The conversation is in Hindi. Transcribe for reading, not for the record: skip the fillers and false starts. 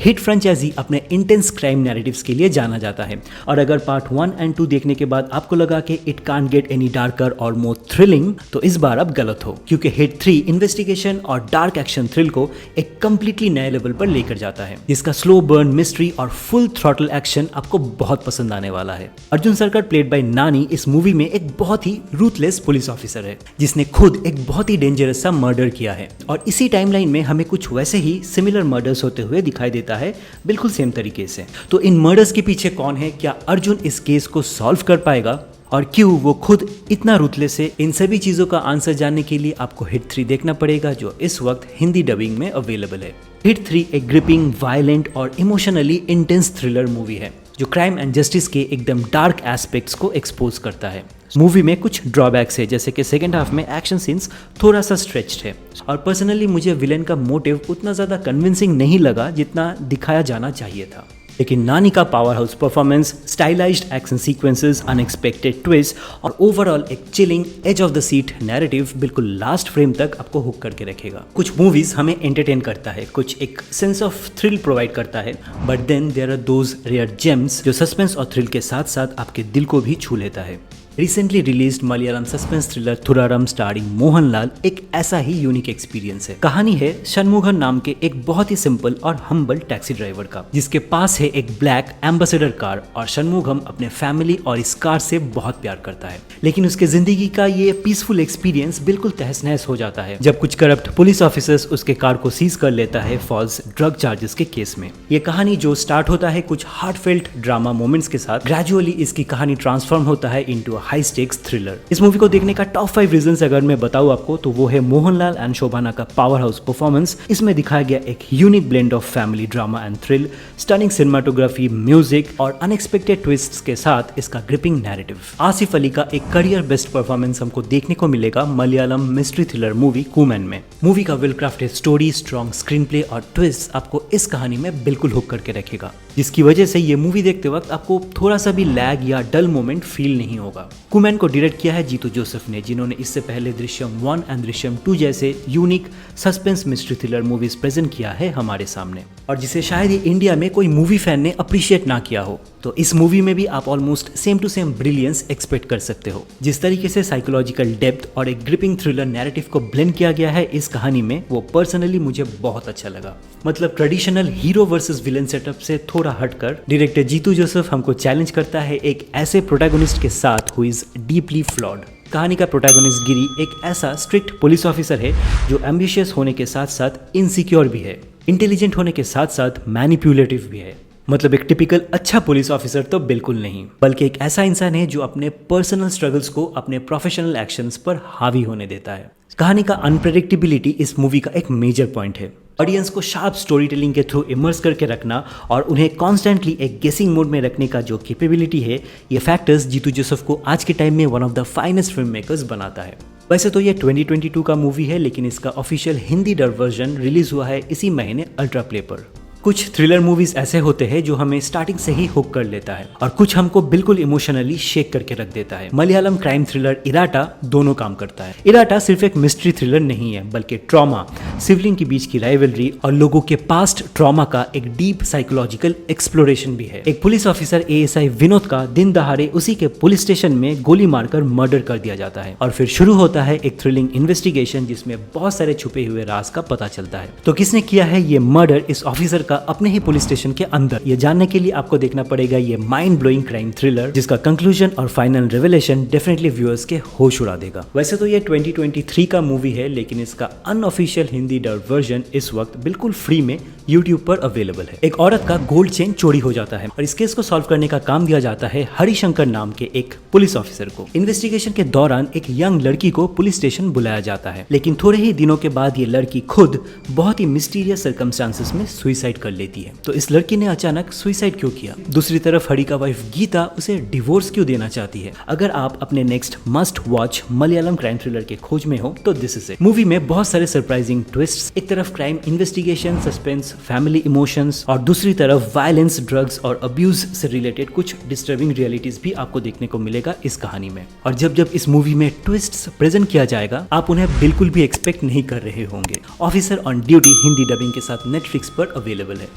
हिट फ्रेंचाइजी अपने इंटेंस क्राइम नैरेटिव्स के लिए जाना जाता है और अगर पार्ट 1 एंड 2 देखने के बाद आपको लगा कि it can't get any darker और मोर थ्रिलिंग, तो इस बार आप गलत हो, क्योंकि हिट 3 इन्वेस्टिगेशन और डार्क एक्शन थ्रिल को एक कंप्लीटली नए लेवल पर लेकर जाता है, जिसका स्लो बर्न मिस्ट्री और फुल थ्रॉटल एक्शन आपको बहुत पसंद आने वाला है। अर्जुन सरकार प्लेड बाय नानी इस मूवी में एक बहुत ही रूथलेस पुलिस ऑफिसर है जिसने खुद एक बहुत ही डेंजरस सा मर्डर किया है और इसी टाइमलाइन में हमें कुछ वैसे ही सिमिलर मर्डर्स होते हुए दिखाई देता है, बिल्कुल सेम तरीके से। तो इन मर्डर्स के पीछे कौन है, क्या अर्जुन इस केस को सॉल्व कर पाएगा और क्यों वो खुद इतना रूथलेस है, इन सभी चीजों का आंसर जानने के लिए आपको हिट 3 देखना पड़ेगा, जो इस वक्त हिंदी डबिंग में अवेलेबल है। हिट 3 एक ग्रिपिंग, वायलेंट और इमोशनली इंटेंस थ्रिलर मूवी है जो क्राइम एंड जस्टिस के एकदम डार्क एस्पेक्ट्स को एक्सपोज करता है। मूवी में कुछ ड्रॉबैक्स है, जैसे कि सेकेंड हाफ में एक्शन सीन्स थोड़ा सा स्ट्रेच्ड है और पर्सनली मुझे विलेन का मोटिव उतना ज़्यादा कन्विंसिंग नहीं लगा जितना दिखाया जाना चाहिए था। लेकिन नानी का power house performance, stylised action sequences, unexpected twist और ओवरऑल एक chilling edge of the seat narrative बिल्कुल लास्ट फ्रेम तक आपको हुक करके रखेगा। कुछ मूवीज हमें एंटरटेन करता है, कुछ एक सेंस ऑफ थ्रिल प्रोवाइड करता है, but then there are those rare gems जो सस्पेंस और थ्रिल के साथ साथ आपके दिल को भी छू लेता है। Recently released Malayalam suspense thriller Thudarum starring Mohanlal एक ऐसा ही यूनिक एक्सपीरियंस है। कहानी है शनमुगन नाम के एक बहुत ही सिंपल और हम्बल टैक्सी ड्राइवर का, जिसके पास है एक ब्लैक एम्बेसडर कार और शनमुगम अपने फैमिली और इस कार से बहुत प्यार करता है। लेकिन उसके जिंदगी का ये पीसफुल एक्सपीरियंस बिल्कुल तहस नहस हो जाता है जब कुछ करप्ट पुलिस ऑफिसर्स उसके कार को सीज कर लेता है फॉल्स ड्रग चार्जेस के केस में। ये कहानी जो स्टार्ट होता है कुछ हार्टफेल्ट ड्रामा मोमेंट्स के साथ, ग्रेजुअली इसकी कहानी ट्रांसफॉर्म होता है इनटू हाई स्टेक्स थ्रिलर। इस मूवी को देखने का टॉप 5 रीजंस अगर मैं बताऊं आपको, तो वो है मोहनलाल एंड शोभाना का पावर हाउस परफॉर्मेंस। इसमें दिखाया गया एक unique blend of family drama and thrill, stunning cinematography, music और अनएक्सपेक्टेड ट्विस्ट्स के साथ इसका ग्रिपिंग नैरेटिव। आसिफ अली का एक करियर बेस्ट परफॉर्मेंस हमको देखने को मिलेगा मलयालम मिस्ट्री थ्रिलर मूवी कूमैन में। मूवी का well crafted story, strong screen play और ट्विस्ट आपको इस कहानी में बिल्कुल हुक करके रखेगा, जिसकी वजह से ये मूवी देखते वक्त आपको थोड़ा सा भी लैग या डल मोमेंट फील नहीं होगा। कूमैन को डायरेक्ट किया है जीतू जोसेफ ने, जिन्होंने इससे पहले दृश्यम 1 एंड दृश्यम 2 जैसे unique suspense mystery thriller movies present किया है हमारे सामने, और जिसे शायद ही इंडिया में कोई मूवी फैन ने अप्रिशिएट ना किया हो। तो इस मूवी में भी आप almost same to same brilliance expect कर सकते हो। जिस तरीके से साइकोलॉजिकल डेप्थ और एक ग्रिपिंग थ्रिलर नैरेटिव को ब्लेंड किया गया है इस कहानी में, वो पर्सनली मुझे बहुत अच्छा लगा। मतलब traditional hero versus villain setup से थोड़ा हटकर डायरेक्टर जीतू जोसेफ हमको चैलेंज करता है एक ऐसे प्रोटैगनिस्ट के साथ हु इज डीपली फ्लॉड। कहानी का प्रोटैगनिस्ट गिरी एक ऐसा स्ट्रिक्ट पुलिस ऑफिसर है जो एम्बिशियस होने के साथ साथ इनसिक्योर भी है, इंटेलिजेंट होने के साथ साथ मैनिपुलेटिव भी है। मतलब एक टिपिकल अच्छा पुलिस ऑफिसर तो बिल्कुल नहीं, बल्कि एक ऐसा इंसान है जो अपने पर्सनल स्ट्रगल्स को अपने प्रोफेशनल एक्शंस पर हावी होने देता है। कहानी का अनप्रेडिक्टेबिलिटी इस मूवी का एक मेजर पॉइंट है। ऑडियंस को शार्प स्टोरी टेलिंग के थ्रू इमर्स करके रखना और उन्हें कॉन्स्टेंटली एक गेसिंग मोड में रखने का जो कैपेबिलिटी है, ये फैक्टर्स जीतू जोसेफ को आज के टाइम में one of the finest film makers बनाता है। वैसे तो ये 2022 का मूवी है, लेकिन इसका official Hindi dub version release हुआ है इसी महीने अल्ट्रा प्ले पर। कुछ थ्रिलर मूवीज ऐसे होते हैं जो हमें स्टार्टिंग से ही हुक कर लेता है और कुछ हमको बिल्कुल इमोशनली शेक करके रख देता है। मलयालम क्राइम थ्रिलर इराटा दोनों काम करता है। इराटा सिर्फ एक मिस्ट्री थ्रिलर नहीं है, बल्कि ट्रॉमा, सिबलिंग के बीच की राइवलरी और लोगों के पास्ट ट्रॉमा का एक डीप साइकोलॉजिकल एक्सप्लोरेशन भी है। एक पुलिस ऑफिसर एएसआई विनोद का दिन दहाड़े उसी के पुलिस स्टेशन में गोली मारकर मर्डर कर दिया जाता है और फिर शुरू होता है एक थ्रिलिंग इन्वेस्टिगेशन जिसमें बहुत सारे छुपे हुए राज का पता चलता है। तो किसने किया है ये मर्डर इस ऑफिसर का अपने ही पुलिस स्टेशन के अंदर, ये जानने के लिए आपको देखना पड़ेगा ये माइंड ब्लोइंग क्राइम थ्रिलर, जिसका कंक्लूजन और फाइनल रिवेलेशन डेफिनेटली व्यूअर्स के होश उड़ा देगा। वैसे तो ये 2023 का मूवी है, लेकिन इसका अनऑफिशियल हिंदी डब वर्जन इस वक्त बिल्कुल फ्री में यूट्यूब पर अवेलेबल है। एक औरत का गोल्ड चेन चोरी हो जाता है और इस केस को सॉल्व करने का काम दिया जाता है हरिशंकर नाम के एक पुलिस ऑफिसर को। इन्वेस्टिगेशन के दौरान एक यंग लड़की को पुलिस स्टेशन बुलाया जाता है, लेकिन थोड़े ही दिनों के बाद ये लड़की खुद बहुत ही मिस्टीरियस सर्कमस्टांसेस में सुसाइड कर लेती है। तो इस लड़की ने अचानक सुसाइड क्यों किया? दूसरी तरफ हरि का वाइफ गीता उसे डिवोर्स क्यों देना चाहती है? अगर आप अपने next must watch Malayalam crime thriller के खोज में हो तो दिस इज इट। मूवी में बहुत सारे सरप्राइजिंग ट्विस्ट्स, एक तरफ crime investigation, suspense, family emotions और दूसरी तरफ वायलेंस, ड्रग्स और अब्यूज से रिलेटेड कुछ डिस्टर्बिंग रियलिटीज भी आपको देखने को मिलेगा इस कहानी में। और जब जब इस मूवी में ट्विस्ट्स प्रेजेंट किया जाएगा आप उन्हें बिल्कुल भी एक्सपेक्ट नहीं कर रहे होंगे। Officer on duty Hindi dubbing के साथ नेटफ्लिक्स पर अवेलेबल है।